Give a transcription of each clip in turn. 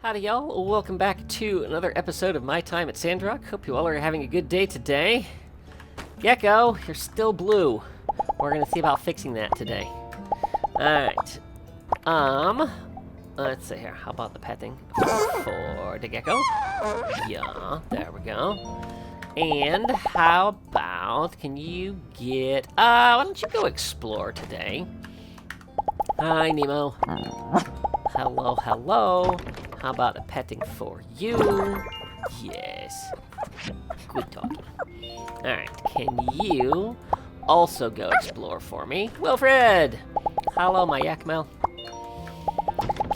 Howdy y'all, welcome back to another episode of My Time at Sandrock. Hope you all are having a good day today. Gecko, you're still blue. We're gonna see about fixing that today. Alright. Let's see here, how about the petting for the gecko? Yeah, there we go. And how about, can you get, why don't you go explore today? Hi, Nemo. Hello, hello. How about a petting for you? Yes. Good talking. Alright, can you also go explore for me? Wilfred! Hello, my Yakmel.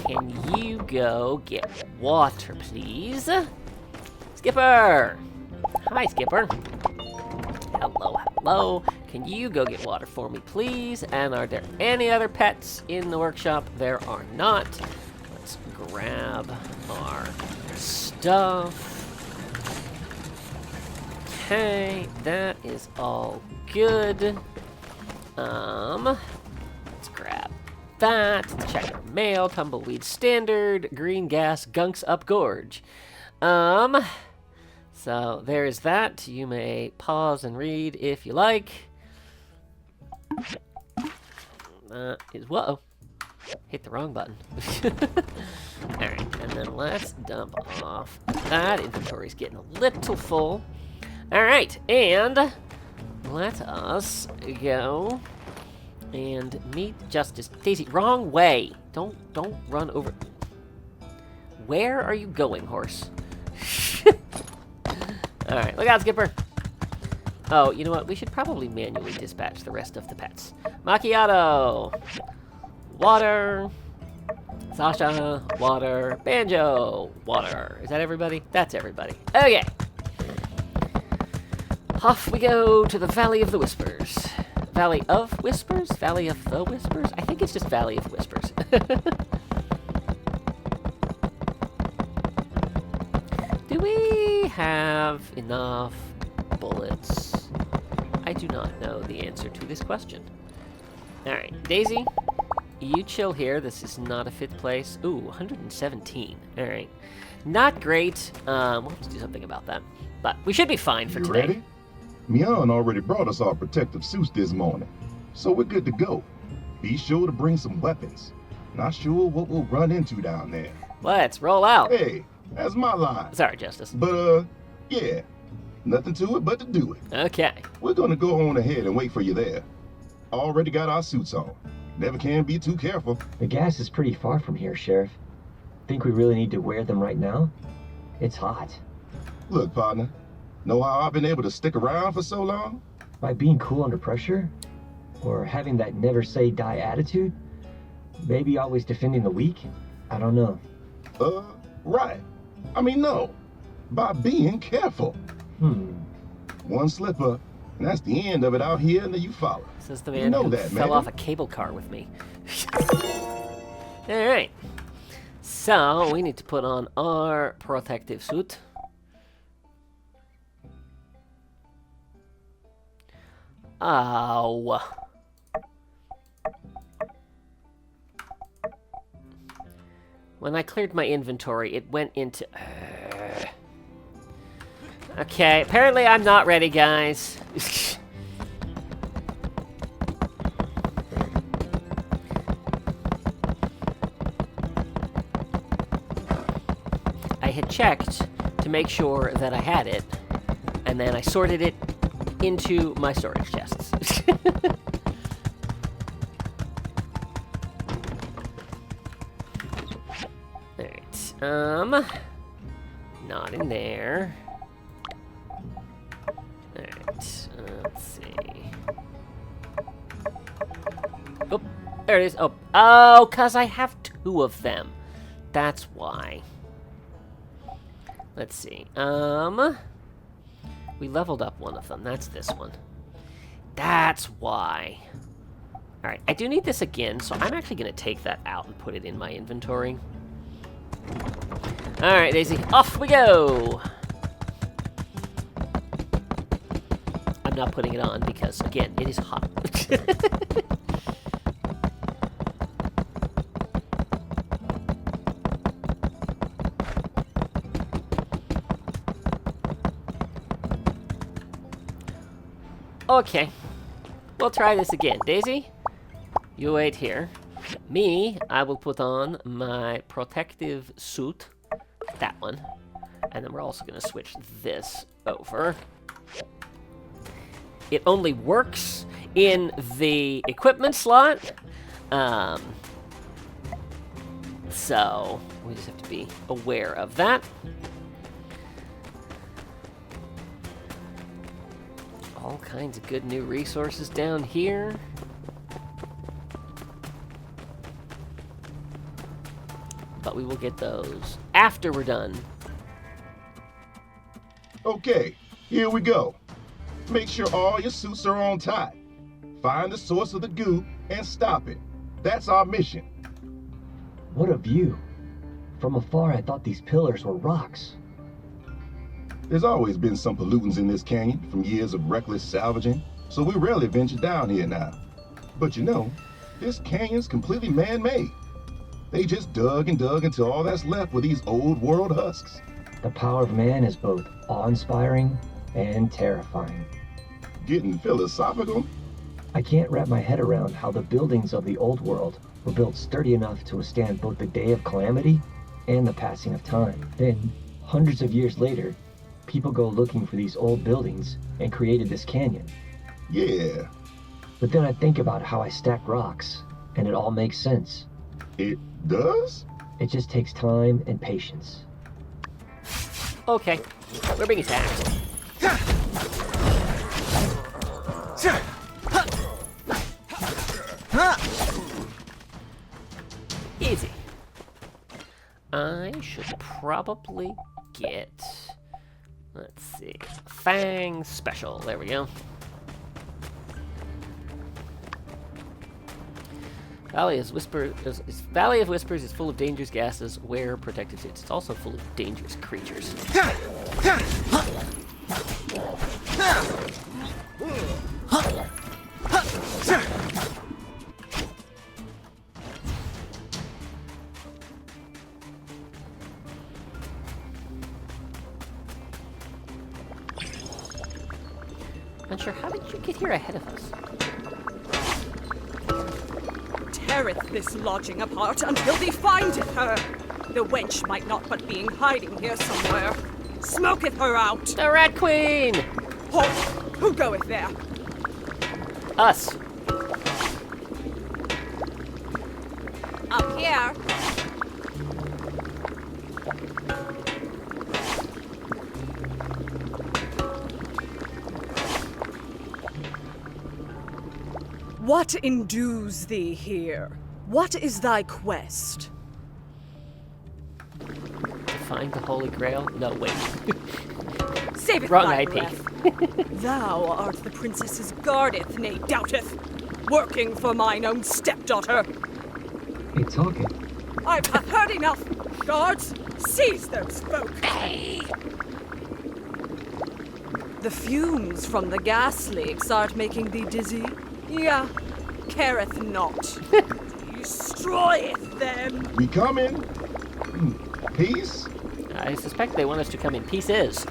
Can you go get water, please? Skipper! Hi, Skipper. Hello, hello. Can you go get water for me, please? And are there any other pets in the workshop? There are not. Let's grab our stuff. Okay, that is all good. Let's grab that. Let's check our mail. Tumbleweed standard. Green gas gunks up gorge. So there is that. You may pause and read if you like. Whoa. Hit the wrong button. Alright, and then let's dump off that. Inventory's getting a little full. Alright, and let us go and meet Justice. Daisy, wrong way. Don't run over. Where are you going, horse? Alright, look out, Skipper. Oh, you know what? We should probably manually dispatch the rest of the pets. Macchiato. Water. Sasha. Water. Banjo. Water. Is that everybody? That's everybody. Okay. Off we go to the Valley of the Whispers. Valley of Whispers? Valley of the Whispers? I think it's just Valley of Whispers. Do we have enough bullets? I do not know the answer to this question. Alright, Daisy, you chill here. This is not a fit place. Ooh, 117. Alright. Not great. We'll have to do something about that. But we should be fine for today. Ready? Mian already brought us our protective suits this morning, so we're good to go. Be sure to bring some weapons. Not sure what we'll run into down there. Let's roll out. Hey, that's my line. Sorry, Justice. But, yeah. Nothing to it but to do it. Okay. We're gonna go on ahead and wait for you there. Already got our suits on. Never can be too careful. The gas is pretty far from here, Sheriff. Think we really need to wear them right now? It's hot. Look, partner. Know how I've been able to stick around for so long? By being cool under pressure? Or having that never say die attitude? Maybe always defending the weak? I don't know. Right. I mean, no. By being careful. One slip up, and that's the end of it out here in the Eufaula. Says the man who fell off a cable car with me. Alright. So, we need to put on our protective suit. Ow. When I cleared my inventory, it went into... Okay, apparently I'm not ready, guys. I had checked to make sure that I had it, and then I sorted it into my storage chests. Alright, not in there. Alright, let's see. Oh, there it is. Oh, 'cause I have two of them. That's why. Let's see. We leveled up one of them. That's this one. That's why. Alright, I do need this again, so I'm actually going to take that out and put it in my inventory. Alright, Daisy, off we go! I'm not putting it on because, again, it is hot. Okay. We'll try this again. Daisy, you wait here. Me, I will put on my protective suit. That one. And then we're also going to switch this over. It only works in the equipment slot. So we just have to be aware of that. All kinds of good new resources down here. But we will get those after we're done. Okay, here we go. Make sure all your suits are on tight. Find the source of the goo and stop it. That's our mission. What a view. From afar, I thought these pillars were rocks. There's always been some pollutants in this canyon from years of reckless salvaging, so we rarely venture down here now. But you know, this canyon's completely man-made. They just dug and dug until all that's left were these old world husks. The power of man is both awe-inspiring and terrifying. Getting philosophical? I can't wrap my head around how the buildings of the old world were built sturdy enough to withstand both the day of calamity and the passing of time. Then, hundreds of years later, people go looking for these old buildings and created this canyon. Yeah. But then I think about how I stack rocks, and it all makes sense. It does? It just takes time and patience. Okay, we're being attacked. Easy. I should probably get, let's see, Fang Special. There we go. Valley of Whispers is full of dangerous gases. Wear protective suits. It's also full of dangerous creatures. Not sure, how did you get here ahead of us? Teareth this lodging apart until thee findeth her. The wench might not but be in hiding here somewhere. Smoketh her out. The Rat Queen! Halt! Who goeth there? Us. Up here. What endues thee here? What is thy quest? To find the Holy Grail? No, wait. Save it Wrong thy IP. breath. Thou art the princess's guardeth, nay doubteth, working for mine own stepdaughter. Hey, talking. I've heard enough. Guards, seize those folk. The fumes from the gas leaks art making thee dizzy. Yeah, careth not. Destroyeth them. We coming? Peace? I suspect they want us to come in pieces.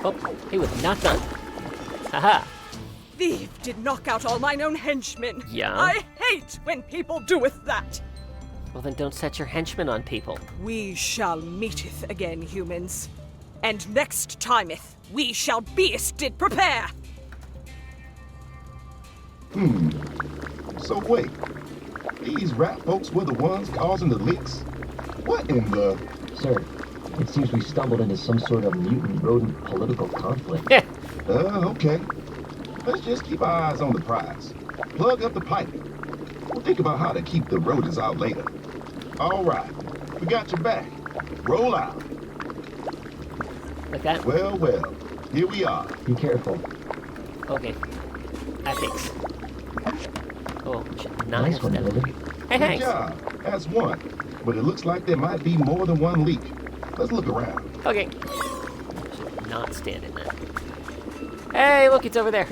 Oh, he was not done. Haha. Thief did knock out all mine own henchmen. Yeah? I hate when people doeth that. Well, then don't set your henchmen on people. We shall meeteth again, humans. And next timeth, we shall beest did prepare. So wait, these rat folks were the ones causing the leaks? What in the... Sir, it seems we stumbled into some sort of mutant rodent political conflict. Okay. Let's just keep our eyes on the prize. Plug up the pipe. We'll think about how to keep the rodents out later. All right, we got your back. Roll out. Like that? Well, here we are. Be careful. Okay. Thanks. Oh, Nice one, Billy. Hey, Good thanks. job. That's one. But it looks like there might be more than one leak. Let's look around. Okay. Should not stand in that. Hey, look, it's over there.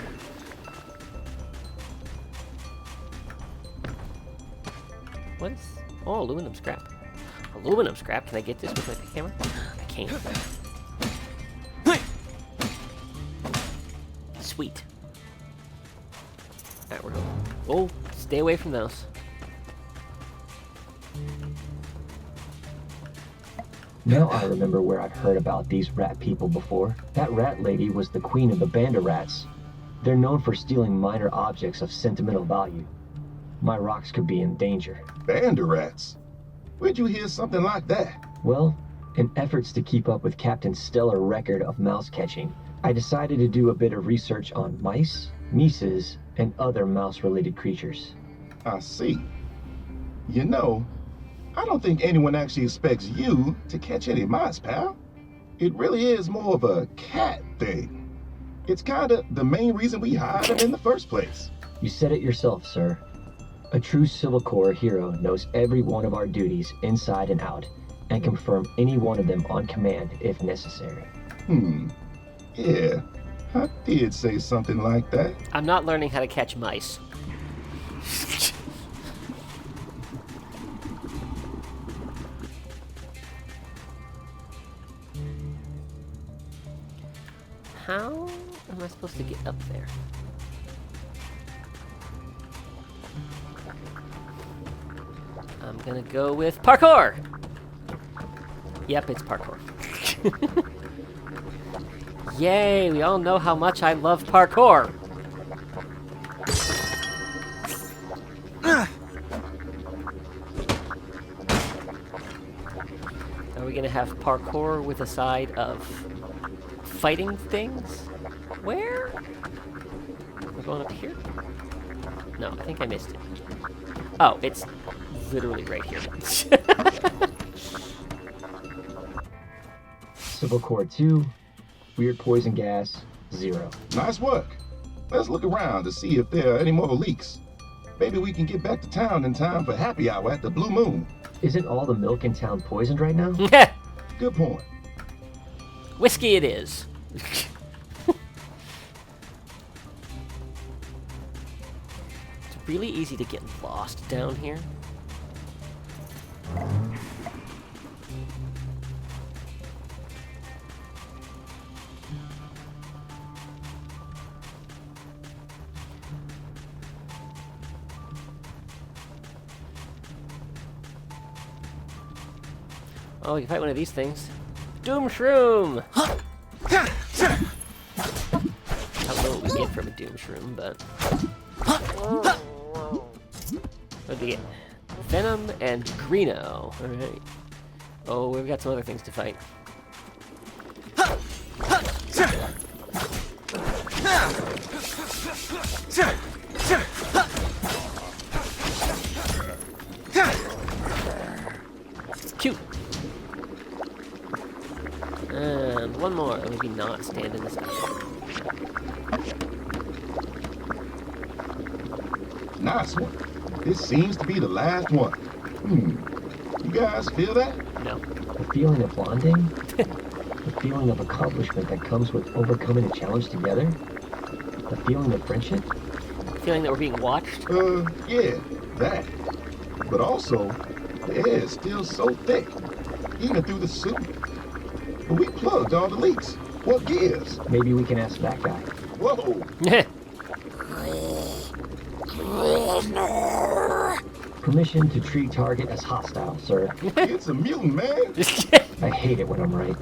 What is... Oh, aluminum scrap. Aluminum scrap? Can I get this with my camera? I can't. Sweet. Alright, we're going. Oh, stay away from those. Now I remember where I've heard about these rat people before. That rat lady was the queen of the band of rats. They're known for stealing minor objects of sentimental value. My rocks could be in danger. Band of rats? Where'd you hear something like that? Well, in efforts to keep up with Captain's stellar record of mouse catching, I decided to do a bit of research on mice, mices, and other mouse-related creatures. I see. You know, I don't think anyone actually expects you to catch any mice, pal. It really is more of a cat thing. It's kinda the main reason we hired them in the first place. You said it yourself, sir. A true Civil Corps hero knows every one of our duties inside and out, and can confirm any one of them on command if necessary. Yeah, I did say something like that. I'm not learning how to catch mice. How am I supposed to get up there? I'm gonna go with parkour! Yep, it's parkour. Yay, we all know how much I love parkour! Are we gonna have parkour with a side of fighting things? Where? We're going up here? No, I think I missed it. Oh, it's literally right here. Civil Corps 2, weird poison gas, 0. Nice work. Let's look around to see if there are any more leaks. Maybe we can get back to town in time for happy hour at the Blue Moon. Isn't all the milk in town poisoned right now? Good point. Whiskey it is. It's really easy to get lost down here. Oh, you can fight one of these things. Doom Shroom! I don't know what we get from a Doom Shroom, but... What do we get? Venom and Greeno. Alright. Oh, we've got some other things to fight. Cute! And one more. Maybe not stand in this guy. Nice one. This seems to be the last one. You guys feel that? No. The feeling of bonding? The feeling of accomplishment that comes with overcoming a challenge together? The feeling of friendship? Feeling that we're being watched? Yeah, that. But also, the air is still so thick, even through the suit. But we plugged all the leaks. What gives? Maybe we can ask that guy. Whoa! Permission to treat target as hostile, sir. It's a mutant, man. I hate it when I'm right.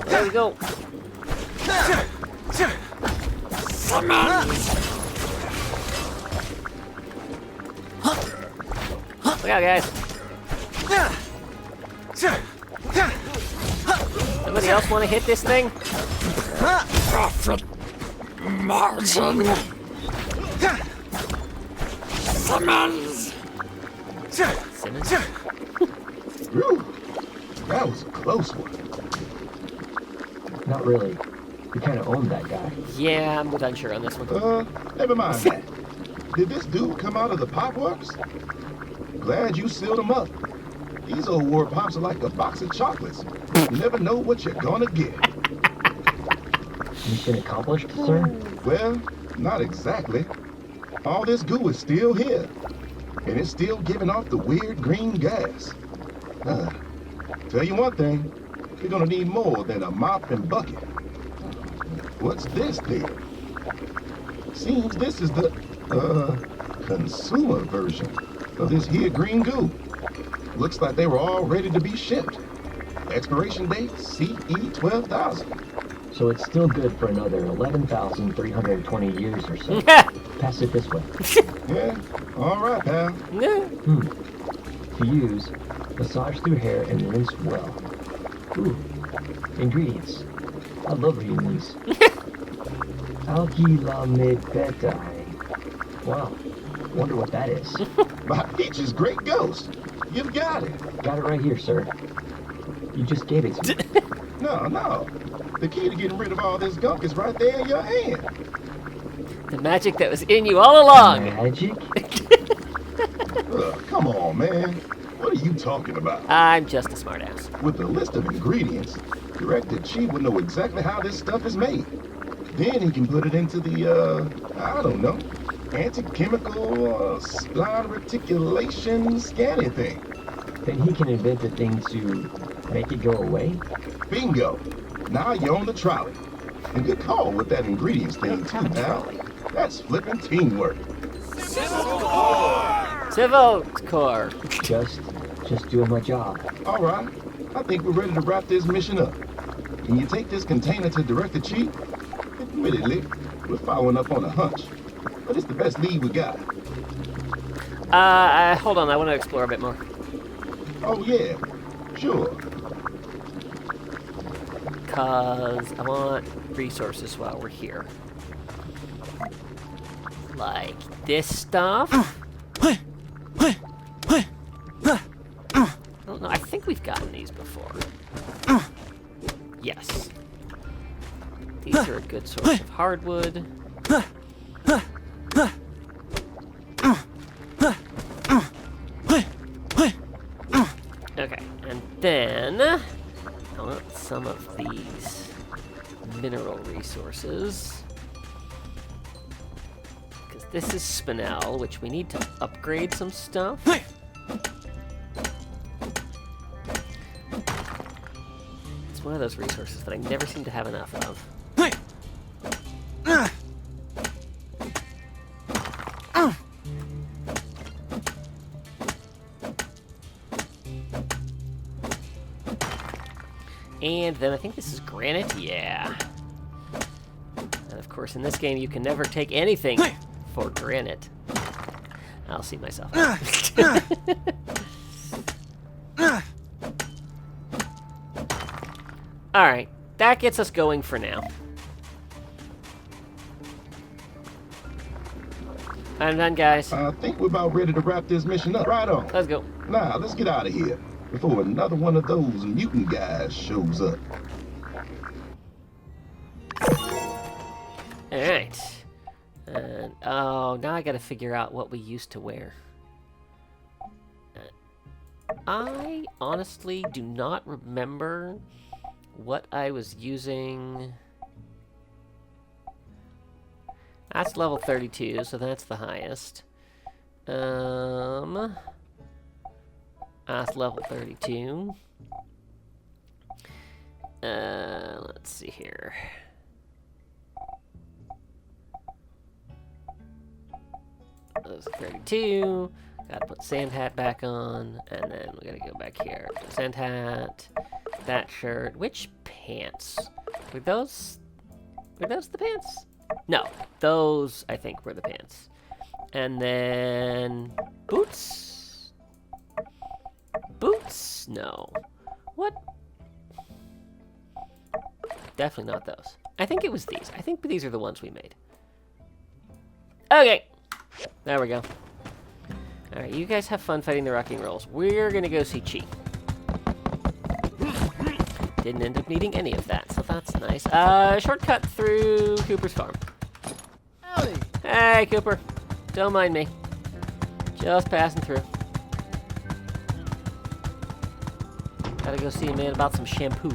There we go. Look out, guys. Somebody else want to hit this thing? Prophet Martin. Simmons. Simmons? Whew. That was a close one. Not really. We kind of owned that guy. Yeah, I'm unsure on this one. Never mind that. Did this dude come out of the pop works? Glad you sealed him up. These old war pops are like a box of chocolates. You never know what you're gonna get. Mission accomplished, sir? Well, not exactly. all this goo is still here. And it's still giving off the weird green gas. Tell you one thing, you're gonna need more than a mop and bucket. What's this there? Seems this is the, consumer version of this here green goo. Looks like they were all ready to be shipped. Expiration date, CE 12,000. So it's still good for another 11,320 years or so. Pass it this way. Yeah, all right, pal. To use, massage through hair and rinse well. Ooh, ingredients. I love reading these. Alkylamidbetae. Wow, wonder what that is. My peach is great ghost. You've got it. Got it right here, sir. You just gave it to me. No. The key to getting rid of all this gunk is right there in your hand. The magic that was in you all along. Magic? Come on, man. What are you talking about? I'm just a smartass. With a list of ingredients, Director Chief would know exactly how this stuff is made. Then he can put it into the, I don't know, anti-chemical, spline reticulation scanning thing. Then he can invent the thing to make it go away? Bingo. Now you're on the trolley. And good call with that ingredients thing too, pal. That's flipping teamwork. Civil Corps. Just doing my job. All right. I think we're ready to wrap this mission up. Can you take this container to Director Chief? Admittedly, we're following up on a hunch, but it's the best lead we got. Hold on. I want to explore a bit more. Oh, yeah. Sure. Because I want resources while we're here. Like this stuff. I don't know. I think we've gotten these before. Yes. These are a good source of hardwood. Okay, and then I want some of these mineral resources. Because this is spinel, which we need to upgrade some stuff. It's one of those resources that I never seem to have enough of. And then I think this is granite, yeah. And of course, in this game, you can never take anything for granite. I'll see myself. Alright, that gets us going for now. I'm done, guys. I think we're about ready to wrap this mission up. Right on. Let's go. Now, let's get out of here before another one of those mutant guys shows up. Alright. And, oh, now I gotta figure out what we used to wear. I honestly do not remember what I was using. That's level 32, so that's the highest. That's level 32. Let's see here. Those are 32. Gotta put sand hat back on, and then we gotta go back here. Sand hat, that shirt. Which pants? Were those the pants? No, those I think were the pants. And then boots. Boots? No. What? Definitely not those. I think it was these. I think these are the ones we made. Okay. There we go. Alright, you guys have fun fighting the Rocking Rolls. We're gonna go see Chi. Didn't end up needing any of that, so that's nice. Shortcut through Cooper's farm. Howdy. Hey, Cooper. Don't mind me. Just passing through. Gotta go see a man about some shampoo.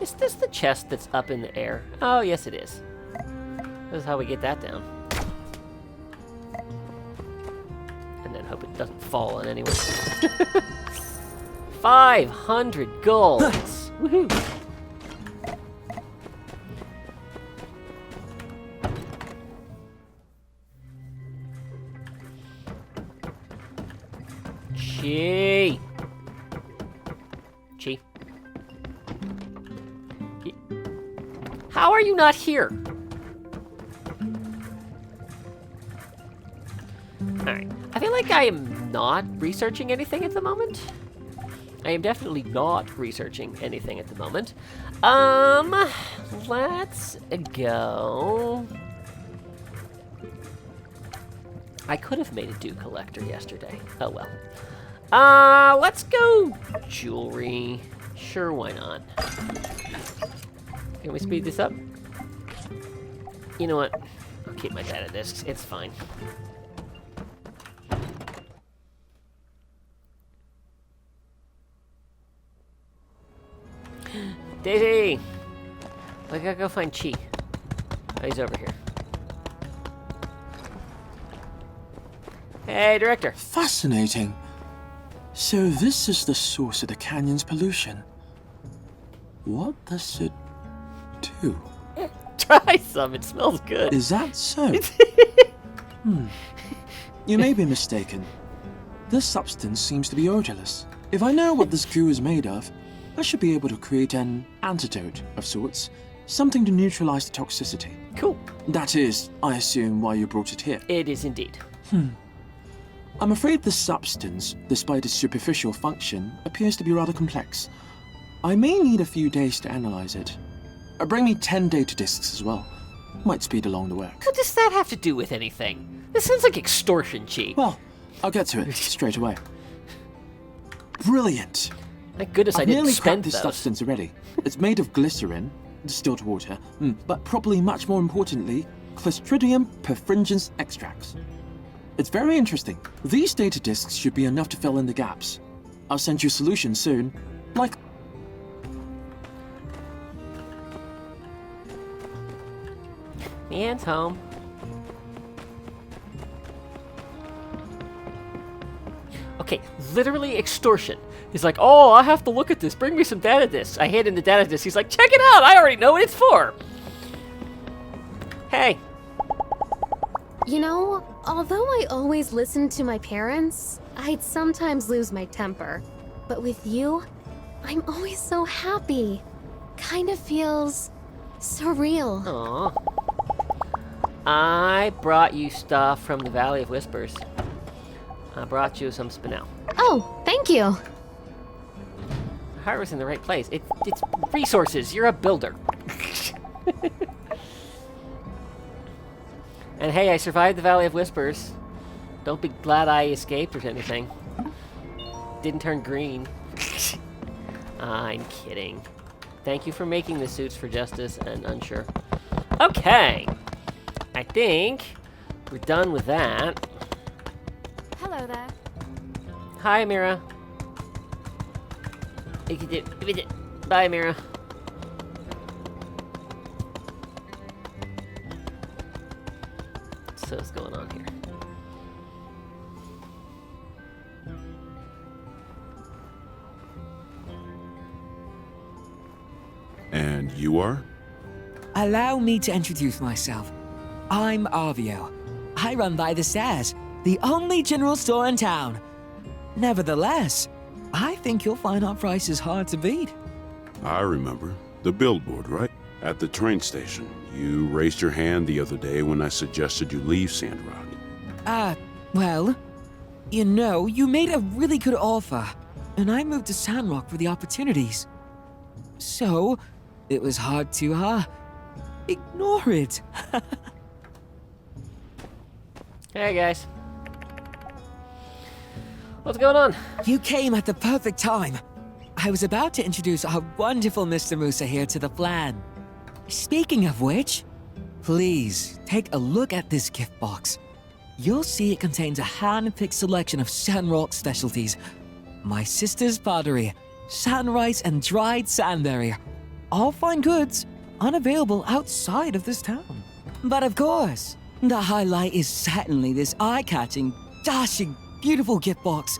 Is this the chest that's up in the air? Oh, yes it is. This is how we get that down. And then hope it doesn't fall on anyone. 500 golds! Woohoo! Chi! Chi? How are you not here? Alright. I feel like I am not researching anything at the moment. I am definitely not researching anything at the moment. Let's go. I could have made a dew collector yesterday. Oh well. Let's go jewelry. Sure, why not? Can we speed this up? You know what? I'll keep my data discs. It's fine. Daisy! I gotta go find Chi. Oh, he's over here. Hey, Director. Fascinating. So this is the source of the canyon's pollution. What does it do? Try some, it smells good. Is that so? You may be mistaken. This substance seems to be odorless. If I know what this goo is made of, I should be able to create an antidote of sorts. Something to neutralize the toxicity. Cool. That is, I assume, why you brought it here. It is indeed. I'm afraid this substance, despite its superficial function, appears to be rather complex. I may need a few days to analyze it. Bring me 10 data disks as well. Might speed along the work. What does that have to do with anything? This sounds like extortion, Chi. Well, I'll get to it straight away. Brilliant! Thank goodness I I've didn't nearly spend cracked this those. substance already. It's made of glycerin, distilled water, but probably much more importantly, Clostridium perfringens extracts. It's very interesting. These data disks should be enough to fill in the gaps. I'll send you a solution soon. Like... Man's home. Okay, literally extortion. He's like, oh, I have to look at this. Bring me some data disks. I hand him the data disks. He's like, check it out. I already know what it's for. Hey. You know, although I always listened to my parents, I'd sometimes lose my temper. But with you, I'm always so happy. Kind of feels surreal. Aw. I brought you stuff from the Valley of Whispers. I brought you some spinel. Oh, thank you. Heart was in the right place. It's resources. You're a builder. And hey, I survived the Valley of Whispers. Don't be glad I escaped or anything. Didn't turn green. I'm kidding. Thank you for making the suits for justice and unsure. Okay. I think we're done with that. Hello there. Hi, Mira. Bye, Mira. So what's going on here? And you are? Allow me to introduce myself. I'm Arvio. I run by the stairs, the only general store in town. Nevertheless, I think you'll find our prices hard to beat. I remember. The billboard, right? At the train station. You raised your hand the other day when I suggested you leave Sandrock. Well, you know, you made a really good offer, and I moved to Sandrock for the opportunities. So, it was hard to, ignore it. Hey, guys. What's going on? You came at the perfect time. I was about to introduce our wonderful Mr. Musa here to the plan. Speaking of which, please take a look at this gift box. You'll see it contains a hand-picked selection of Sandrock specialties. My sister's pottery, sand rice and dried sandberry, all fine goods unavailable outside of this town. But of course, the highlight is certainly this eye-catching, dashing, beautiful gift box.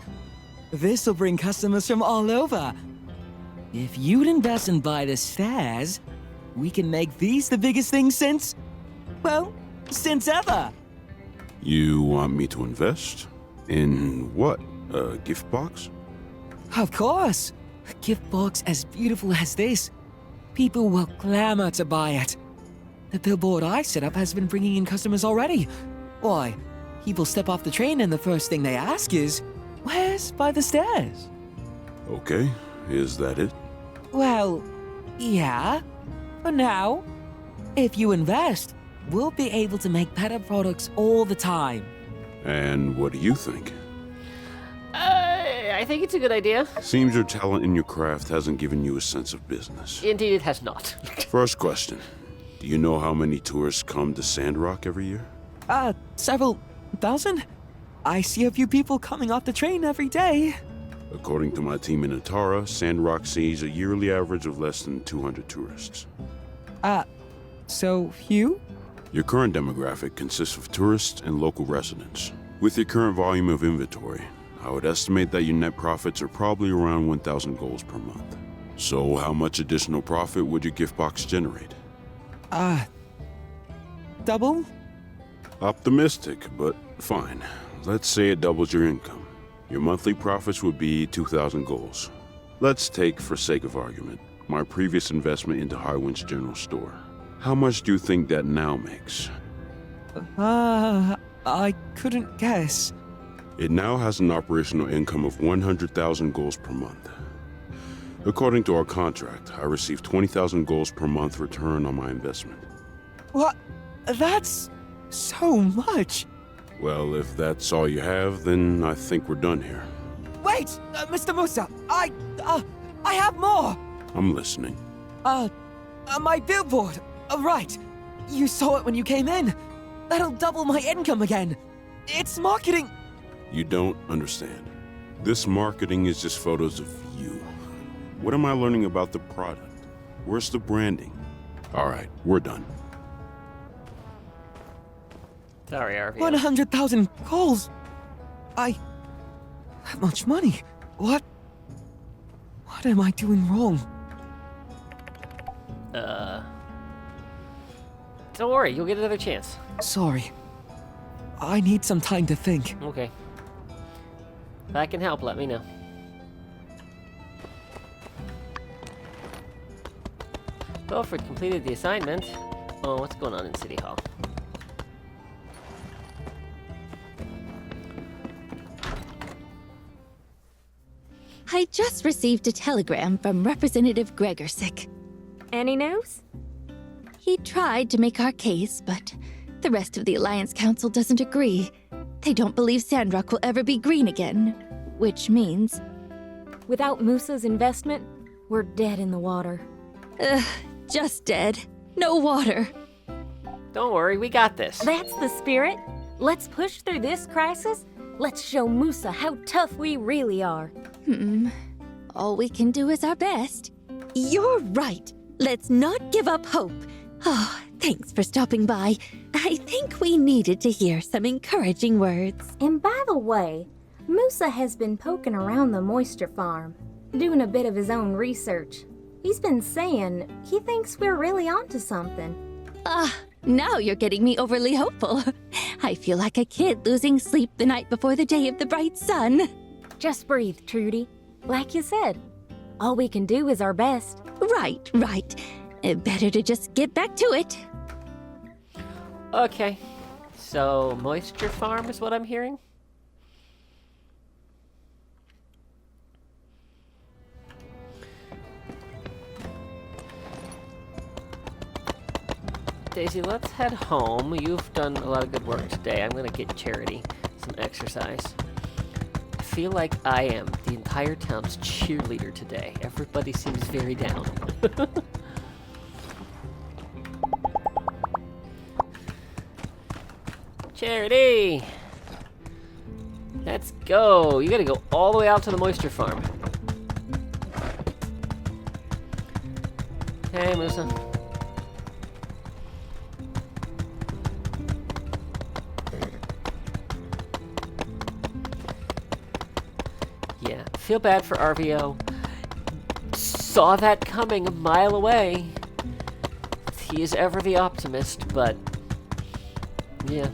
This will bring customers from all over. If you'd invest and buy the stairs, we can make these the biggest thing since, well, since ever. You want me to invest? In what? A gift box? Of course. A gift box as beautiful as this. People will clamor to buy it. The billboard I set up has been bringing in customers already. Why, people step off the train and the first thing they ask is, where's by the stairs? Okay, is that it? Well, yeah. For now. If you invest, we'll be able to make better products all the time. And what do you think? I think it's a good idea. Seems your talent in your craft hasn't given you a sense of business. Indeed, it has not. First question. Do you know how many tourists come to Sandrock every year? Several thousand? I see a few people coming off the train every day. According to my team in Atara, Sandrock sees a yearly average of less than 200 tourists. So few? Your current demographic consists of tourists and local residents. With your current volume of inventory, I would estimate that your net profits are probably around 1,000 goals per month. So how much additional profit would your gift box generate? Double? Optimistic, but fine. Let's say it doubles your income. Your monthly profits would be 2,000 goals. Let's take, for sake of argument, my previous investment into Highwind's General Store. How much do you think that now makes? I couldn't guess. It now has an operational income of 100,000 goals per month. According to our contract, I receive 20,000 goals per month return on my investment. What? That's so much. Well, if that's all you have, then I think we're done here. Wait, Mr. Musa, I have more. I'm listening. My billboard. Right. You saw it when you came in. That'll double my income again. It's marketing. You don't understand. This marketing is just photos of you. What am I learning about the product? Where's the branding? All right, we're done. Sorry, RV. 100,000 goals. That much money. What am I doing wrong? Don't worry, you'll get another chance. Sorry. I need some time to think. Okay. If I can help, let me know. Wilfred completed the assignment. Oh, what's going on in City Hall? I just received a telegram from Representative Gregorsick. Any news? He tried to make our case, but the rest of the Alliance Council doesn't agree. They don't believe Sandrock will ever be green again, which means... Without Musa's investment, we're dead in the water. Just dead. No water. Don't worry, we got this. That's the spirit. Let's push through this crisis. Let's show Musa how tough we really are. All we can do is our best. You're right. Let's not give up hope. Oh, thanks for stopping by. I think we needed to hear some encouraging words. And by the way, Musa has been poking around the moisture farm, doing a bit of his own research. He's been saying he thinks we're really onto something. Now you're getting me overly hopeful. I feel like a kid losing sleep the night before the day of the bright sun. Just breathe, Trudy. Like you said, all we can do is our best. Right. Better to just get back to it. Okay. So, moisture farm is what I'm hearing? Daisy, let's head home. You've done a lot of good work today. I'm gonna get Charity some exercise. I feel like I am the entire town's cheerleader today. Everybody seems very down. Charity! Let's go! You gotta go all the way out to the moisture farm. Hey, Musa. Yeah, feel bad for RVO. Saw that coming a mile away. He is ever the optimist, but yeah.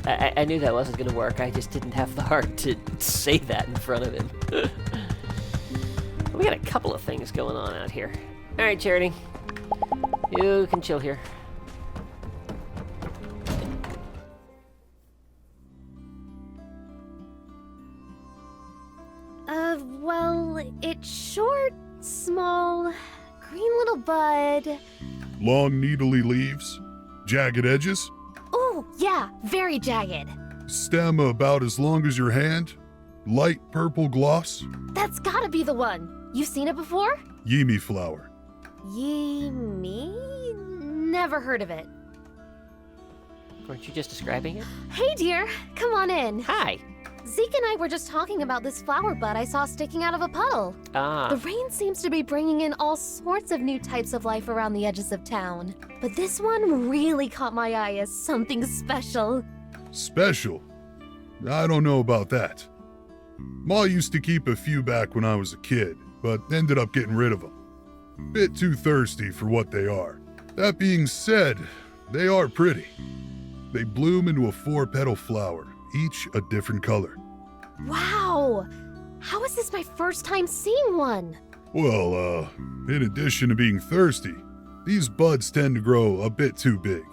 I knew that wasn't gonna work. I just didn't have the heart to say that in front of him. We got a couple of things going on out here. Alright, Charity. You can chill here. Well, it's short, small, green little bud. Long needly leaves, jagged edges, Ooh, yeah, very jagged. stem about as long as your hand, light purple gloss, That's gotta be the one. You've seen it before? yimi flower. Me? Never heard of it. Weren't you just describing it? Hey, dear, come on in. Hi. Zeke and I were just talking about this flower bud I saw sticking out of a puddle. The Ah, rain seems to be bringing in all sorts of new types of life around the edges of town. But this one really caught my eye as something special. Special? I don't know about that. Ma used to keep a few back when I was a kid, but ended up getting rid of them. Bit too thirsty for what they are. That being said, they are pretty. They bloom into a 4-petal flower, each a different color. Wow! How is this my first time seeing one? Well, in addition to being thirsty, these buds tend to grow a bit too big.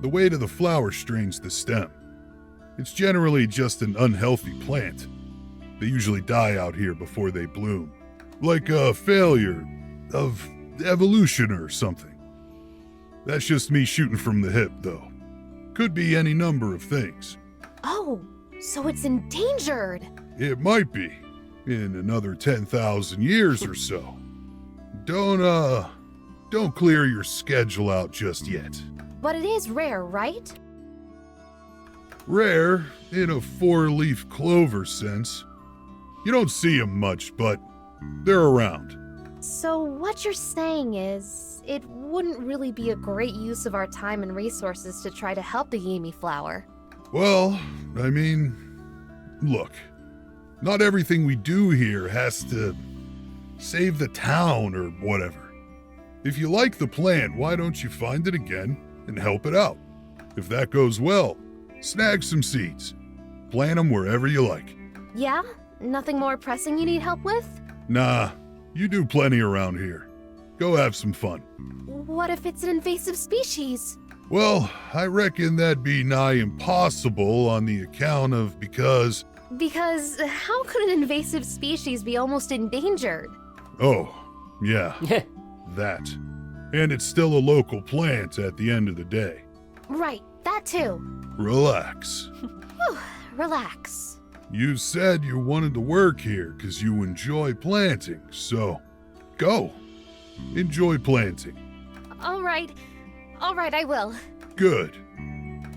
The weight of the flower strains the stem. It's generally just an unhealthy plant. They usually die out here before they bloom. Like a failure of evolution or something. That's just me shooting from the hip, though. Could be any number of things. Oh, so it's endangered. It might be, in another 10,000 years or so. Don't clear your schedule out just yet. But it is rare, right? Rare, in a 4-leaf clover sense. You don't see them much, but they're around. So what you're saying is, it wouldn't really be a great use of our time and resources to try to help the Yimi flower. Well, I mean, look, not everything we do here has to save the town or whatever. If you like the plant, why don't you find it again and help it out? If that goes well, snag some seeds. Plant them wherever you like. Yeah? Nothing more pressing you need help with? Nah, you do plenty around here. Go have some fun. What if it's an invasive species? Well, I reckon that'd be nigh impossible on the account of because... Because how could an invasive species be almost endangered? Oh, yeah, that. And it's still a local plant at the end of the day. Right, that too. Relax. Whew, relax. You said you wanted to work here because you enjoy planting, so go. Enjoy planting. All right, I will. Good.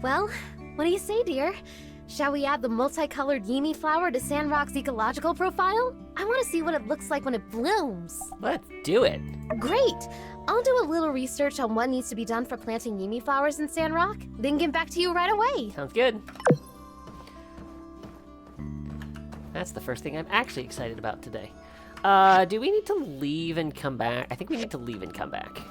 Well, what do you say, dear? Shall we add the multicolored Yimi flower to Sandrock's ecological profile? I want to see what it looks like when it blooms. let's do it. Great! I'll do a little research on what needs to be done for planting Yimi flowers in Sandrock, then get back to you right away. Sounds good. That's the first thing I'm actually excited about today. Do we need to leave and come back? I think we need to leave and come back.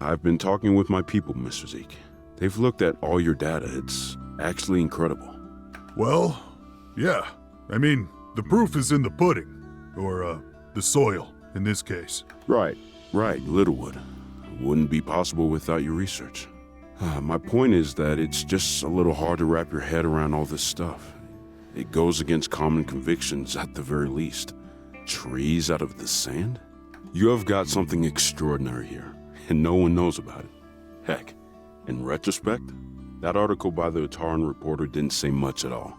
I've been talking with my people, Mr. Zeke. They've looked at all your data. It's actually incredible. Well, yeah. I mean, the proof is in the pudding. Or, the soil, in this case. Right, Littlewood. Wouldn't be possible without your research. My point is that it's just a little hard to wrap your head around all this stuff. It goes against common convictions at the very least. Trees out of the sand? You have got something extraordinary here, and no one knows about it. Heck, in retrospect, that article by the Ataran reporter didn't say much at all.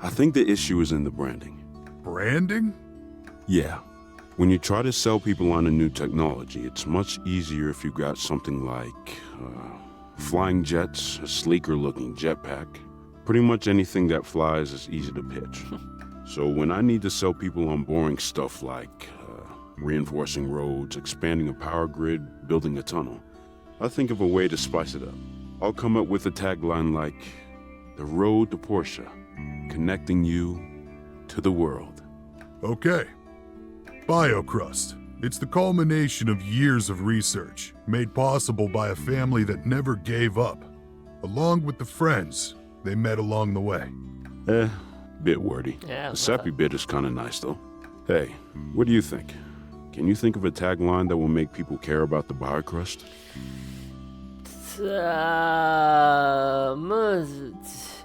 I think the issue is in the branding. Branding? Yeah. When you try to sell people on a new technology, it's much easier if you got something like Flying jets, a sleeker looking jetpack. Pretty much anything that flies is easy to pitch. So when I need to sell people on boring stuff like reinforcing roads, expanding a power grid, building a tunnel, I think of a way to spice it up. I'll come up with a tagline like, "The road to Portia, connecting you to the world." Okay. BioCrust. It's the culmination of years of research, made possible by a family that never gave up, along with the friends they met along the way. Bit wordy. Yeah, The sappy bit is kinda nice though. Hey, what do you think? Can you think of a tagline that will make people care about the BioCrust?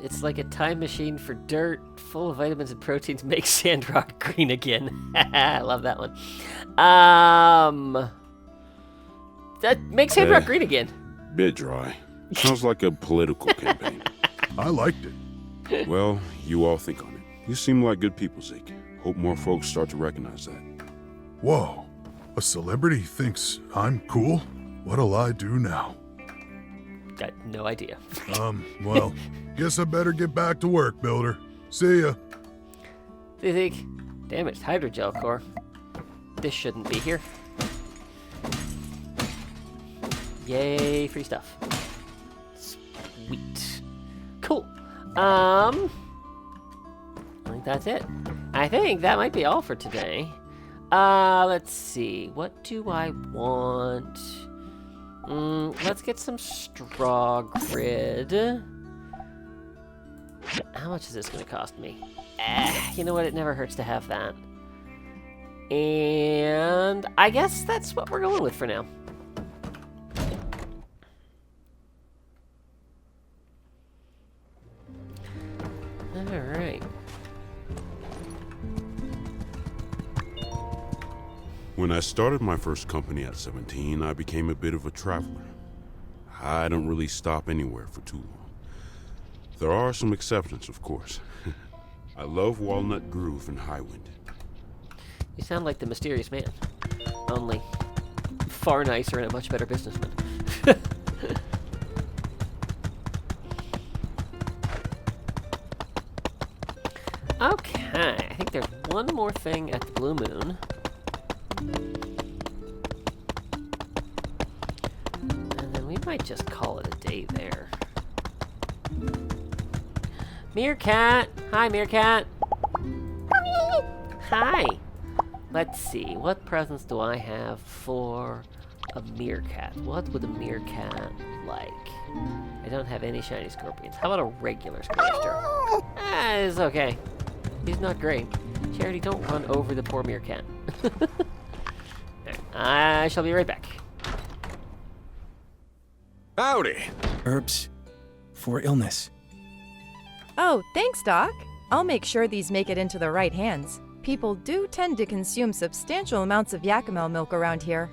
It's like a time machine for dirt, full of vitamins and proteins, makes Sandrock green again. I love that one. That makes Sandrock green again. Bit dry. Sounds like a political campaign. I liked it. Well, you all think on it. You seem like good people, Zeke. Hope more folks start to recognize that. Whoa. A celebrity thinks I'm cool? What'll I do now? Got no idea. Well, guess I better get back to work, Builder. See ya. See, Zeke? Damaged hydrogel core. This shouldn't be here. Yay, free stuff. Sweet. Cool. I think that's it. I think that might be all for today. Let's see. What do I want? Let's get some straw grid. How much is this going to cost me? You know what? It never hurts to have that. And I guess that's what we're going with for now. Alright. When I started my first company at 17, I became a bit of a traveler. I don't really stop anywhere for too long. There are some exceptions, of course. I love Walnut Grove and Highwind. You sound like the mysterious man. Only far nicer and a much better businessman. Okay, I think there's one more thing at the Blue Moon. And then we might just call it a day there. Meerkat! Hi, Meerkat! Hi! Let's see, what presents do I have for a meerkat? What would a meerkat like? I don't have any shiny scorpions. How about a regular scorpister? It's okay. He's not great. Charity, don't run over the poor meerkat. I shall be right back. Howdy. Herbs for illness. Oh, thanks, Doc. I'll make sure these make it into the right hands. People do tend to consume substantial amounts of Yakima milk around here.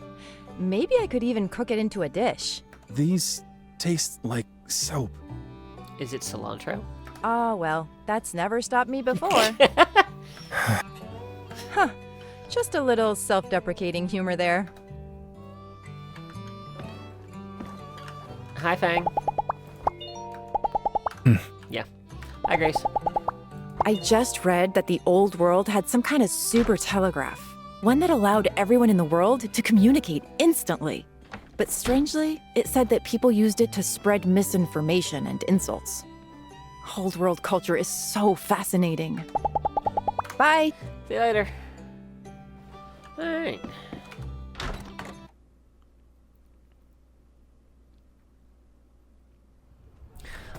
Maybe I could even cook it into a dish. These taste like soap. Is it cilantro? Ah, well, that's never stopped me before. Huh. Just a little self-deprecating humor there. Hi, Fang. Yeah. Hi, Grace. I just read that the old world had some kind of super telegraph. One that allowed everyone in the world to communicate instantly. But strangely, it said that people used it to spread misinformation and insults. Old world culture is so fascinating. Bye! See you later. Alright.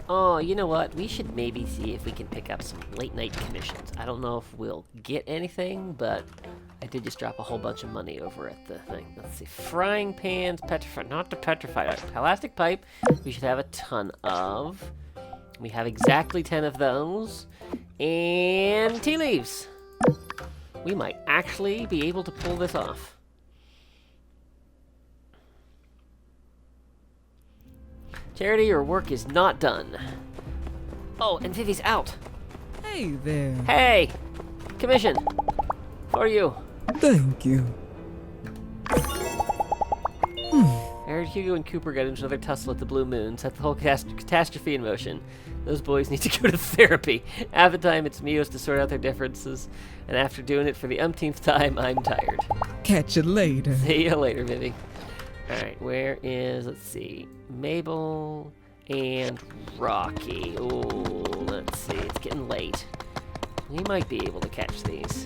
Oh, you know what? We should maybe see if we can pick up some late night commissions. I don't know if we'll get anything, but I did just drop a whole bunch of money over at the thing. Let's see. Frying pans, petrified, not the petrified, plastic pipe. We should have a ton of. We have exactly 10 of those. And tea leaves. We might actually be able to pull this off. Charity, your work is not done. Oh, and Vivi's out. Hey there. Hey! Commission. For you. Thank you. There's Hugo and Cooper got into another tussle at the Blue Moon, set the whole catastrophe in motion. Those boys need to go to therapy. Half the time it's Mios to sort out their differences, and after doing it for the umpteenth time, I'm tired. Catch you later. See you later, Vivi. Alright, where is, let's see, Mabel and Rocky. Ooh, let's see, it's getting late. We might be able to catch these.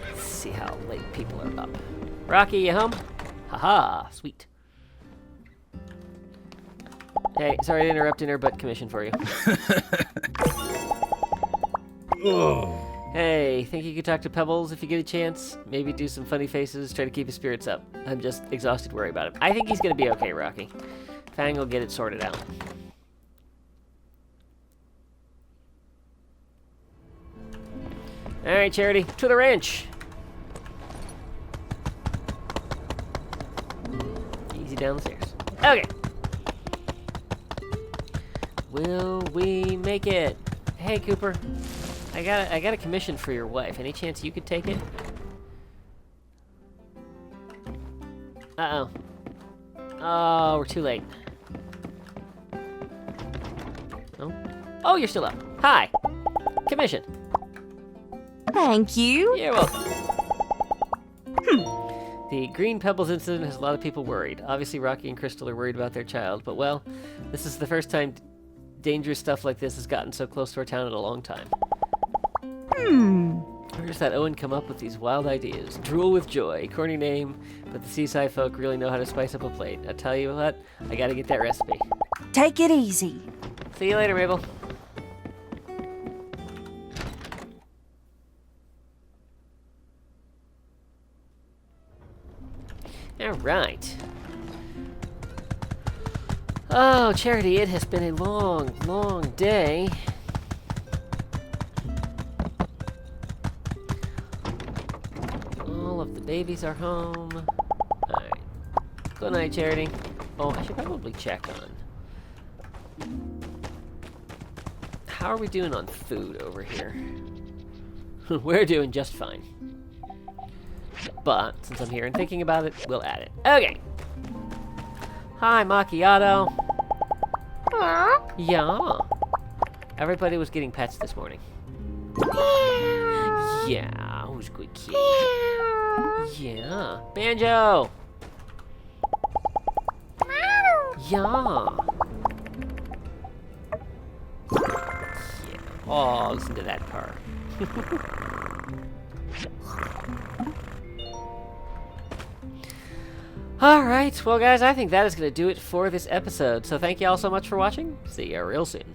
Let's see how late people are up. Rocky, you home? Haha, sweet. Hey, sorry to interrupt dinner, but commission for you. Hey, think you could talk to Pebbles if you get a chance? Maybe do some funny faces, try to keep his spirits up. I'm just exhausted worrying about him. I think he's gonna be okay, Rocky. Fang will get it sorted out. Alright, Charity, to the ranch! Easy down the stairs. Okay. Will we make it? Hey, Cooper. I got a commission for your wife. Any chance you could take it? Uh-oh. Oh, we're too late. Oh? Oh, you're still up. Hi. Commission. Thank you. You're welcome. The Green Pebbles incident has a lot of people worried. Obviously, Rocky and Crystal are worried about their child, but well, this is the first time dangerous stuff like this has gotten so close to our town in a long time. Where does that Owen come up with these wild ideas? Drool with joy. Corny name, but the seaside folk really know how to spice up a plate. I tell you what, I gotta get that recipe. Take it easy. See you later, Mabel. Alright. Oh, Charity, it has been a long, long day. All of the babies are home. Alright. Good night, Charity. Oh, I should probably check on. How are we doing on food over here? We're doing just fine. But, since I'm here and thinking about it, we'll add it. Okay. Hi, Macchiato. Yeah. Everybody was getting pets this morning. Yeah, who's a good kid? Yeah. Banjo! Yeah. Oh, listen to that purr. Alright, well guys, I think that is going to do it for this episode. So thank you all so much for watching. See you real soon.